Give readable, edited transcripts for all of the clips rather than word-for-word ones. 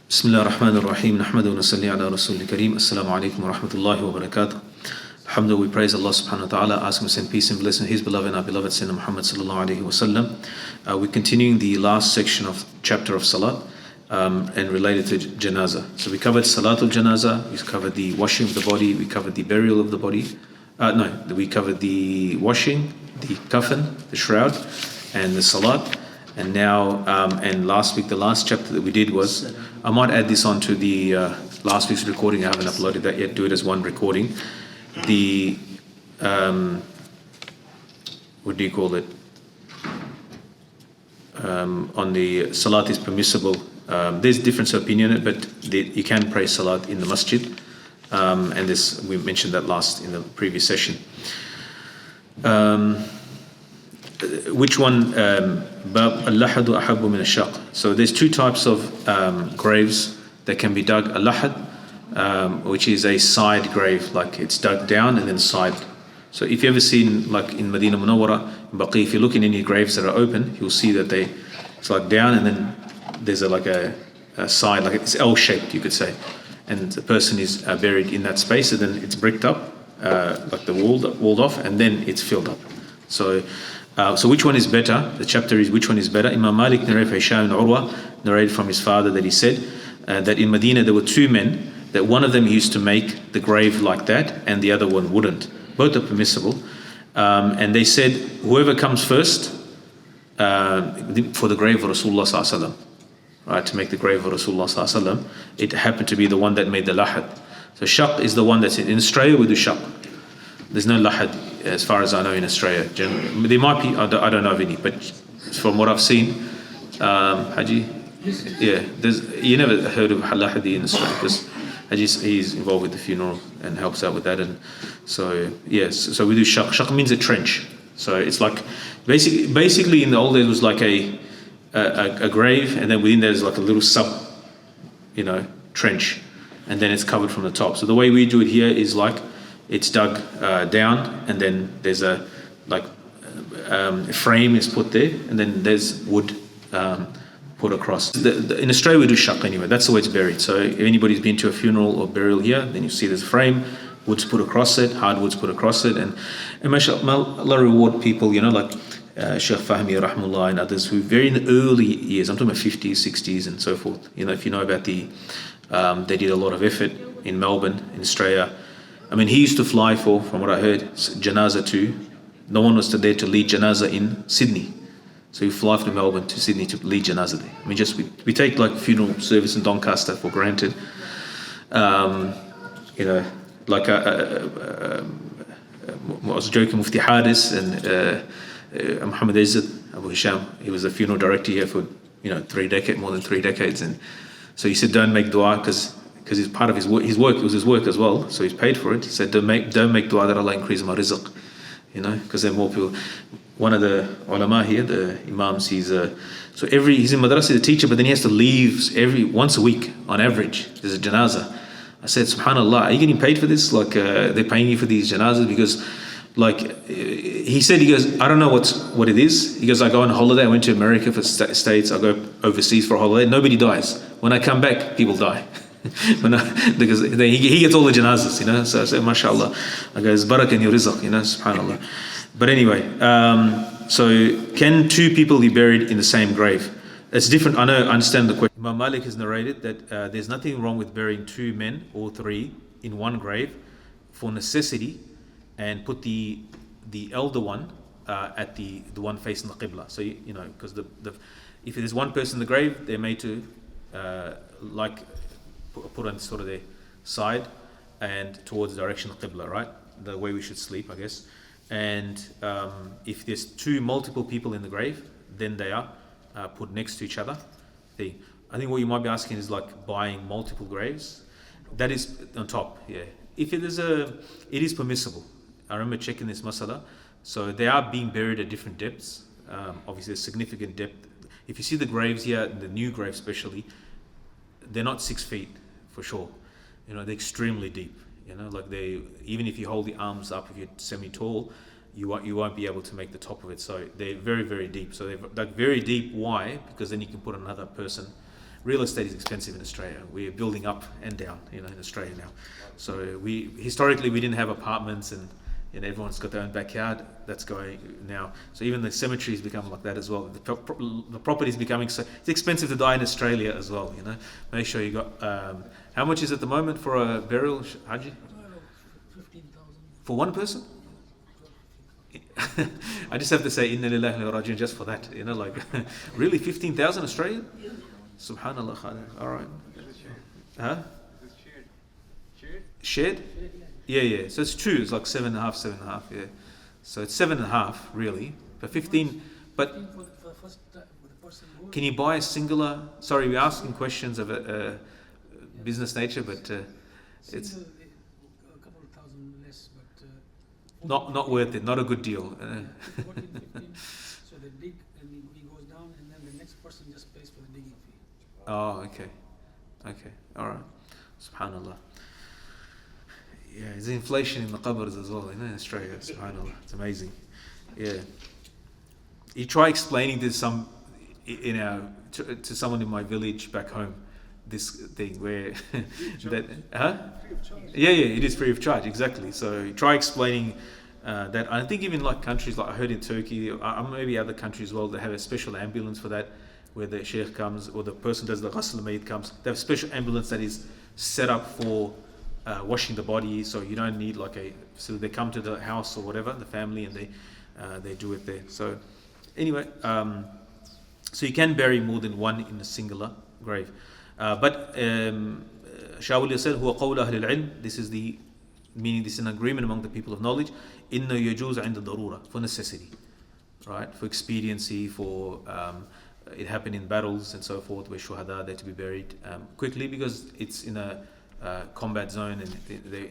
بسم الله الرحمن الرحيم نحمده ونصلي على رسول الكريم السلام عليكم ورحمة الله وبركاته. Alhamdulillah, we praise Allah subhanahu wa ta'ala, ask him to send peace and blessing his beloved and our beloved Sayyidina Muhammad sallallahu alayhi wa sallam. We're continuing the last section of chapter of Salat and related to Janazah. So we covered Salatul Janazah, we covered the washing of the body, we covered the burial of the body. We covered the washing, the kafan, the shroud, and the Salat. And now, and last week, the last chapter that we did was, I might add this on to the last week's recording. I haven't uploaded that yet. Do it as one recording. The what do you call it? On the salat is permissible. There's difference of opinion on it, but you can pray salat in the masjid. And this we mentioned that last in the previous session. Which one? Al-lahadu ahabbu min al-shaq. So there's two types of graves that can be dug. Al-lahad, which is a side grave, like it's dug down and then side. So if you ever seen, like in Madinah Munawwarra, in Baqi, if you look in any graves that are open, you'll see that it's like down and then there's a side, like it's L-shaped, you could say. And the person is buried in that space, and then it's bricked up, like the walled off, and then it's filled up. So which one is better? The chapter is which one is better. Imam Malik narrated from his father that he said that in Medina there were two men, that one of them used to make the grave like that and the other one wouldn't. Both are permissible. And they said, whoever comes first for the grave of Rasulullah sallallahu alaihi wasallam, right, to make the grave of Rasulullah sallallahu alaihi wasallam, it happened to be the one that made the lahad. So shaq is the one that's in Australia. We do shaq. There's no lahad as far as I know in Australia. There might be, I don't know of any, but from what I've seen, Haji, yeah, you never heard of lahadi in Australia because he's involved with the funeral and helps out with that. And so yes, so we do shaq. Shaq means a trench. So it's like basically in the old days it was like a grave, and then within there's like a little trench, and then it's covered from the top. So the way we do it here is like it's dug down, and then there's a frame is put there, and then there's wood put across. In Australia we do shaq anyway. That's the way it's buried. So if anybody's been to a funeral or burial here, then you see there's a frame, wood's put across it, hardwood's put across it, and mashallah, Allah reward people, like Shaykh Fahmi Rahimahullah and others who very in the early years, I'm talking about 50s, 60s and so forth. If you know about they did a lot of effort in Melbourne, in Australia. I mean, he used to fly from what I heard, Janazah too. No one was there to lead Janazah in Sydney. So you fly from Melbourne to Sydney to lead Janazah there. I mean, we take like funeral service in Doncaster for granted. I was joking, Mufti Hadith and Muhammad Izzat Abu Hisham, he was the funeral director here for more than 3 decades, and so he said don't make dua because it's part of his work. It was his work as well, so he's paid for it. He said don't make dua that Allah increase my rizq, because there are more people. One of the ulama here, the Imams, he's in madrasa, the teacher, but then he has to leave once a week on average. There's a janazah. I said, subhanallah, are you getting paid for this? Like they're paying you for these janazahs? Because he goes, I don't know what it is. He goes, I go on holiday. I went to America for States. I go overseas for a holiday. Nobody dies. When I come back, people die. Because he gets all the janazahs, So I said, mashallah. I go, it's barak in your rizq, subhanallah. But anyway, so can two people be buried in the same grave? It's different. I understand the question. Imam Malik has narrated that there's nothing wrong with burying two men or three in one grave for necessity, and put the elder one at the one facing the qibla. So because if there's one person in the grave, they're made to put on sort of their side and towards the direction of qibla, right? The way we should sleep, I guess. And if there's multiple people in the grave, then they are put next to each other. I think what you might be asking is like buying multiple graves. That is on top, yeah. If it is permissible. I remember checking this masala. So they are being buried at different depths. Obviously, there's significant depth. If you see the graves here, the new graves especially, they're not 6 feet for sure. They're extremely deep. Even if you hold the arms up, if you're semi-tall, you won't be able to make the top of it. So they're very, very deep. So they're very deep. Why? Because then you can put another person real estate is expensive in Australia. We're building up and down, in Australia now. So historically we didn't have apartments and everyone's got their own backyard. That's going now. So even the cemeteries become like that as well. The property is becoming so it's expensive to die in Australia as well. Make sure you got. How much is at the moment for a burial, Haji? 15,000 for one person. I just have to say Inna Lillahi wa Rajiun just for that. Really 15,000 Australian? Subhanallah. All right. Huh? Shared? Yeah. So it's true. It's like 7.5. Yeah. So it's 7.5 really, but 15. But can you buy a singular? Sorry, we're asking questions of a business nature, but it's a couple of thousand less, but not worth it. Not a good deal. 14, 15. So they dig and he goes down, and then the next person just pays for the digging fee. Oh, okay. All right. Subhanallah. Yeah, there's inflation in the qabrs as well, in Australia. Subhanallah, it's amazing. Yeah, you try explaining to to someone in my village back home this thing where Yeah, it is free of charge, exactly. So you try explaining that. I think even like countries like I heard in Turkey, or maybe other countries as well, they have a special ambulance for that, where the sheikh comes or the person does the ghusl mayyit comes. They have a special ambulance that is set up for washing the body, so you don't need so they come to the house or whatever, the family, and they do it there. So anyway, so you can bury more than one in a singular grave, but Shah Waliullah said huwa qawl ahli al-ilm, this is the meaning, this is an agreement among the people of knowledge, inna yajuz 'inda darura, for necessity, right, for expediency, for it happened in battles and so forth where shuhada, they're to be buried quickly because it's in a combat zone and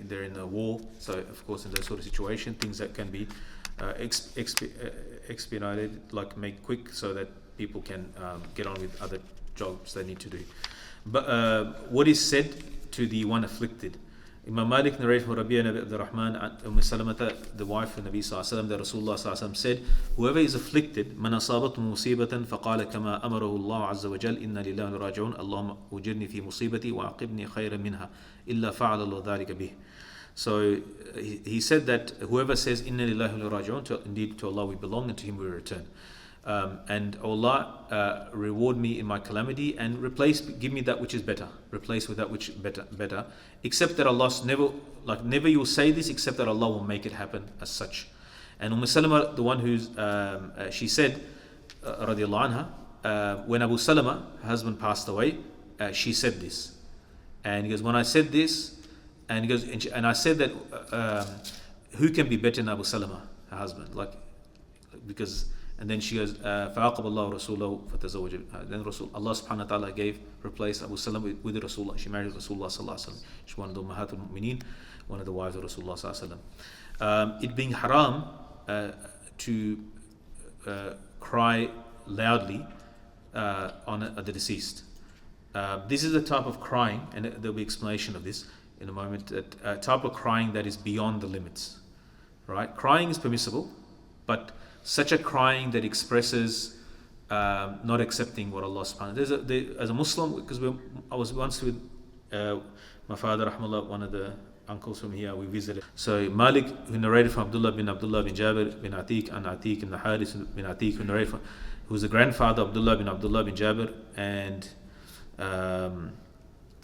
they're in a war. So of course in those sort of situations, things that can be expedited, like make quick, so that people can get on with other jobs they need to do. But what is said to the one afflicted? Imam Malik narrated from Rabi'a Nabi Abdurrahman, Salamata, the wife of Nabi Sallallahu Alaihi Wasallam, that Rasulullah Sallallahu Alaihi Wasallam said, whoever is afflicted, man asabat musibatan faqala kama amarahu Allah Azza wa Jal, inna lillahi wa raji'un, Allahumma ujirni fi musibati wa aqibni khayran minha, illa fa'ala Allah dhalika bih. So he said that whoever says inna lillahi wa raji'un, indeed to Allah we belong and to him we return. And Allah reward me in my calamity and give me that which is better, replace with that which is better, except that Allah never you will say this except that Allah will make it happen as such. And Salama, the one who's she said radiallahu anha, when Abu Salama, her husband, passed away, she said this, and he goes, when I said this, and he goes, and I said that who can be better than Abu Salama, her husband, because. And then she goes, فَعَقَبَ اللَّهُ رَسُولَهُ فَتَزَوَّجَ. Then Allah subhanahu wa ta'ala replaced Abu Salam with Rasulullah. She married Rasulullah sallallahu alaihi wasallam. She's one of the Ummahatul Mu'mineen, one of the wives of Rasulullah sallallahu alaihi wasallam. It being haram to cry loudly on the deceased. This is a type of crying, and there'll be explanation of this in a moment, a type of crying that is beyond the limits. Right? Crying is permissible, but such a crying that expresses not accepting what Allah subhanahu wa ta'ala. As a Muslim, because I was once with my father, rahmallah, one of the uncles from here, we visited. So Malik, who narrated from Abdullah bin Jabir bin Atiq, and Atiq and Harith bin Atiq, who narrated from, who was the grandfather of Abdullah bin Jabir, and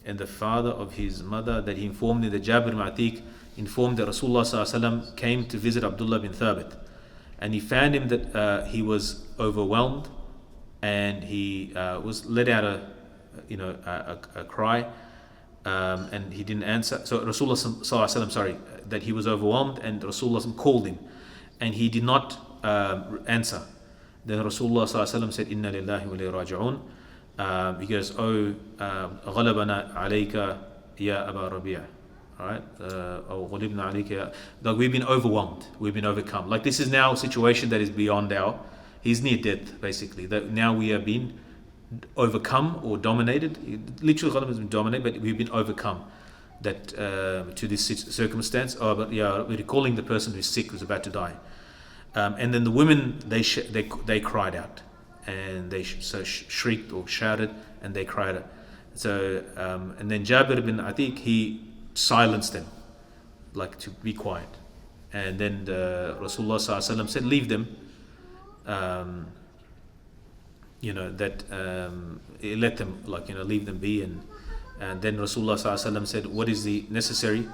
the father of his mother, that he informed me that Jabir bin Atiq informed that Rasulullah sallallahu alaihi wasallam came to visit Abdullah bin Thabit. And he found him that he was overwhelmed, and he was let out a cry, and he didn't answer. So Rasulullah sallallahu alaihi wasallam, that he was overwhelmed, and Rasulullah called him, and he did not answer. Then Rasulullah sallallahu alaihi wasallam said, "Inna lillahi wa inna ilayhi raji'un." He goes, "Oh, ghalabana alayka ya Aba Rabi'a." Right? Like we've been overwhelmed, we've been overcome. Like this is now a situation that is beyond he's near death, basically. That now we have been overcome or dominated. Literally, has been dominated, but we've been overcome. That to this circumstance. But we're recalling the person who's sick, who's about to die. And then the women they cried out, and they shrieked or shouted, and they cried out. So, and then Jabir ibn Atiq, he silenced them, like to be quiet. And then Rasulullah sallallahu alaihi wasallam said, leave them. Let them, leave them be. And then Rasulullah sallallahu alaihi wasallam said, what is the necessary?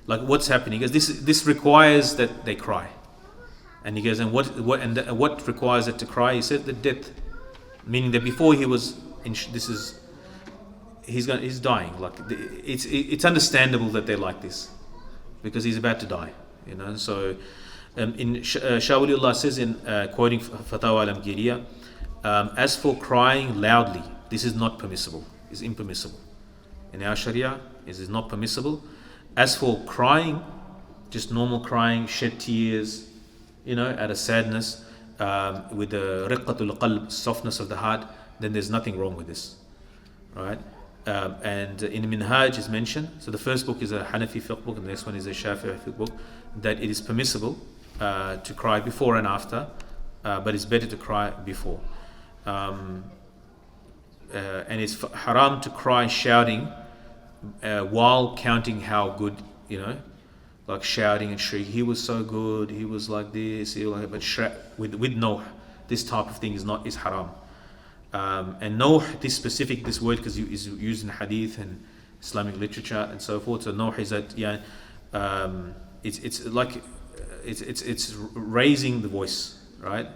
Like, what's happening? Because this requires that they cry. And he goes, and what requires it to cry? He said the death, meaning that before he was he's dying. Like, it's understandable that they're like this, because he's about to die. So in Shah Waliullah says in quoting Fatawa al-Amgiriya, as for crying loudly, this is not permissible. It's impermissible. In our Sharia, it is not permissible. As for crying, just normal crying, shed tears, out of sadness, with the riqqatul qalb, softness of the heart, then there's nothing wrong with this, right? And in Minhaj is mentioned. So the first book is a Hanafi fiqh book, and the next one is a Shafi'i fiqh book. That it is permissible to cry before and after, but it's better to cry before. And it's haram to cry shouting while counting how good, like shouting and shrieking. He was so good. He was like this. But with no, this type of thing is haram. And no, this word because is used in Hadith and Islamic literature and so forth. So no is that it's raising the voice, right?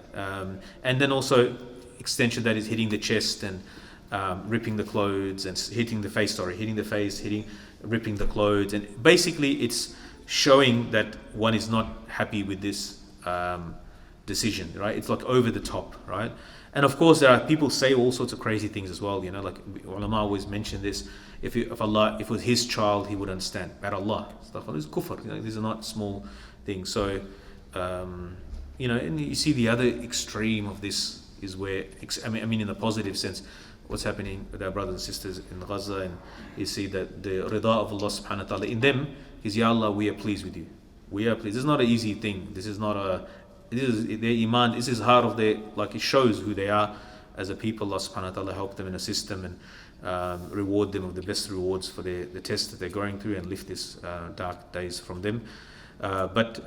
And then also extension that is hitting the chest and ripping the clothes and hitting the face, ripping the clothes, and basically it's showing that one is not happy with this decision, right? It's like over the top, right? And of course, there are people say all sorts of crazy things as well. Like ulama always mention this. If it was his child, he would understand. But Allah, stuff like this, kufr. These are not small things. So, and you see the other extreme of this is where, in the positive sense, what's happening with our brothers and sisters in Gaza, and you see that the rida of Allah subhanahu wa ta'ala in them is, Ya Allah, we are pleased with you. We are pleased. This is not an easy thing. This is not this is their iman. This is heart of their, it shows who they are as a people. Allah subhanahu wa ta'ala help them and assist them and reward them with the best rewards for the test that they're going through, and lift this dark days from them. But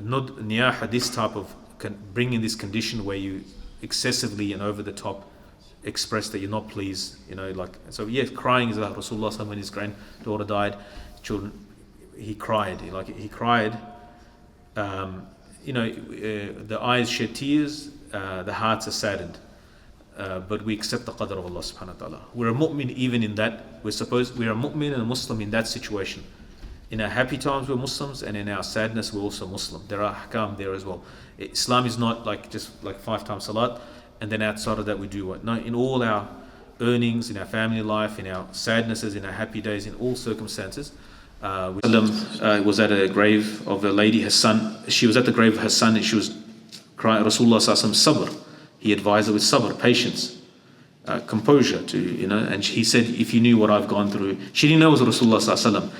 not niyah, this type of bringing this condition where you excessively and over the top express that you're not pleased, so yes, crying is like Rasulullah when his granddaughter died, he cried, the eyes shed tears, the hearts are saddened, but we accept the qadr of Allah subhanahu wa ta'ala. We're a mu'min even in that. We're a mu'min and a Muslim in that situation. In our happy times we're Muslims, and in our sadness we're also Muslim. There are ahkam there as well. Islam is not just 5 times salat and then outside of that we do what? No, in all our earnings, in our family life, in our sadnesses, in our happy days, in all circumstances. Was at a grave of a lady, her son. She was at the grave of her son and she was crying. Rasulullah sallallahu sabr. He advised her with sabr, patience, composure and he said, if you knew what I've gone through. She didn't know it was Rasulullah sallallahu.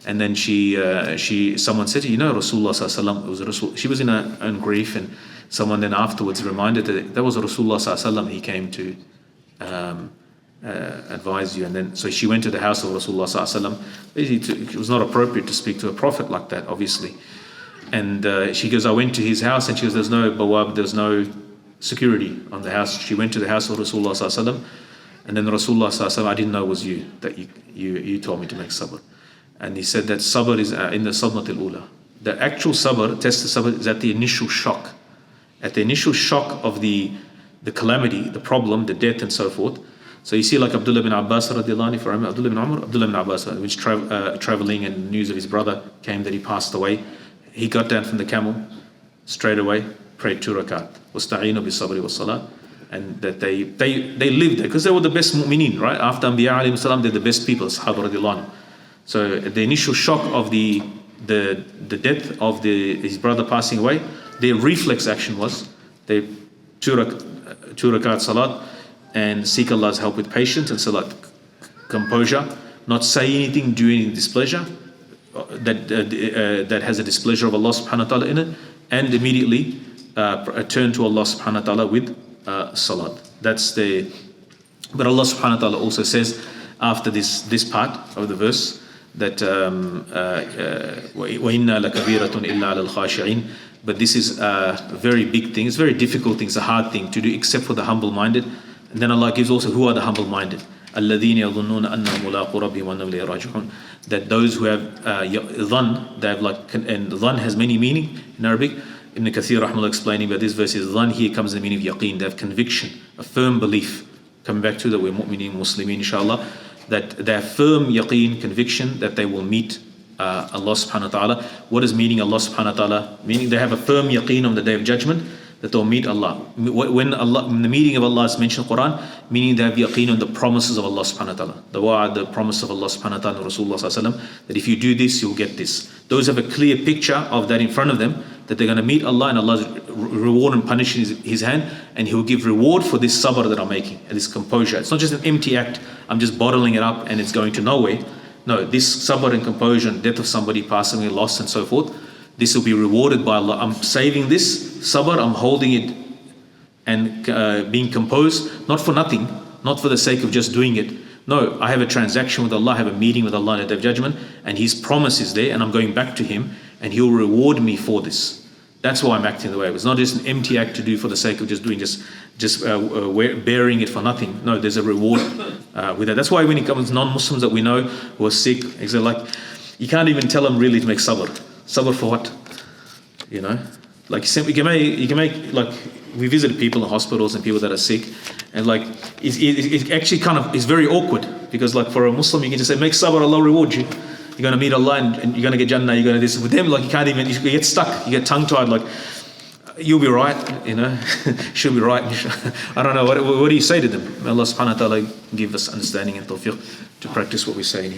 And then someone said, Rasulullah sallallahu, it was Rasul. She was in her own grief, and someone then afterwards reminded her that was Rasulullah sallallahu. He came to advise you. And then so she went to the house of Rasulullah sallallahu. It was not appropriate to speak to a prophet like that, obviously. And she goes, I went to his house, and she goes, there's no bawab, there's no security on the house. She went to the house of Rasulullah sallallahu. And then Rasulullah sallallahu, I didn't know it was you, that you told me to make sabr. And he said that sabr is in the sadmat al-ula. The actual sabr, tested sabr, is at the initial shock. At the initial shock of the calamity, the problem, the death and so forth. So you see like Abdullah bin Abbas radiallahu anhu, Abdullah bin Abbas, which traveling, and news of his brother came that he passed away. He got down from the camel straight away, prayed 2 rakat. وَاسْتَعِينُوا بِالصَّبْرِ وَالصَّلَاةِ. And that they lived there, because they were the best mu'mineen, right? After Anbiya alayhi salam, they're the best people, Sahaba radiallahu anhu. So the initial shock of the death of his brother passing away, their reflex action was they 2 rakat salat and seek Allah's help with patience and salat, composure, not say anything during displeasure that has a displeasure of Allah subhanahu wa ta'ala in it, and immediately turn to Allah subhanahu wa ta'ala with salat. But Allah subhanahu wa ta'ala also says, after this part of the verse, that وَإِنَّا لَكَبِيرَةٌ إِلَّا عَلَى الْخَاشِعِينَ. But this is a very big thing. It's a very difficult thing. It's a hard thing to do, except for the humble-minded. And then Allah gives also who are the humble-minded. الَّذِينَ يَظُنُّونَ أَنَّهُمْ مُلَاقُو رَبِّهِمْ وَأَنَّهُمْ إِلَيْهِ رَاجِعُونَ. That those who have dhan, they have and dhan has many meaning in Arabic. Ibn Kathir Rahimahullah explaining about this verse is dhan here comes in the meaning of yaqeen. They have conviction, a firm belief. Coming back to that, we're mu'mineen, muslimin, inshallah. That they have firm yaqeen, conviction that they will meet Allah subhanahu wa ta'ala. What is meaning Allah subhanahu wa ta'ala? Meaning they have a firm yaqeen on the day of judgment that they'll meet Allah. When the meeting of Allah is mentioned in the Quran, meaning they have yaqeen on the promises of Allah subhanahu wa ta'ala. The wa'ad, the promise of Allah subhanahu wa ta'ala, Rasulullah sallallahu alaihi wasallam, that if you do this, you'll get this. Those have a clear picture of that in front of them, that they're going to meet Allah and Allah's reward and punish in his hand, and He will give reward for this sabr that I'm making, and this composure. It's not just an empty act, I'm just bottling it up and it's going to nowhere. No, this sabr and composure and death of somebody, passing away, loss and so forth, this will be rewarded by Allah. I'm saving this sabr, I'm holding it and being composed, not for nothing, not for the sake of just doing it. No, I have a transaction with Allah, I have a meeting with Allah at the day of judgment, and His promise is there, and I'm going back to Him, and He'll reward me for this. That's why I'm acting the way. It's not just an empty act to do for the sake of just doing, bearing it for nothing. No, there's a reward with that. That's why when it comes to non-Muslims that we know who are sick, it's like you can't even tell them really to make sabr. Sabr for what? You know, like you can make like we visited people in hospitals and people that are sick, and like it actually kind of is very awkward, because like for a Muslim you can just say make sabr, Allah reward you. You're going to meet Allah and you're going to get Jannah, you're going to this. With them, like you can't even, you get stuck, you get tongue-tied, like, you'll be right, you know, she'll be right. I don't know, what do you say to them? May Allah subhanahu wa ta'ala give us understanding and tawfiq to practice what we say in here.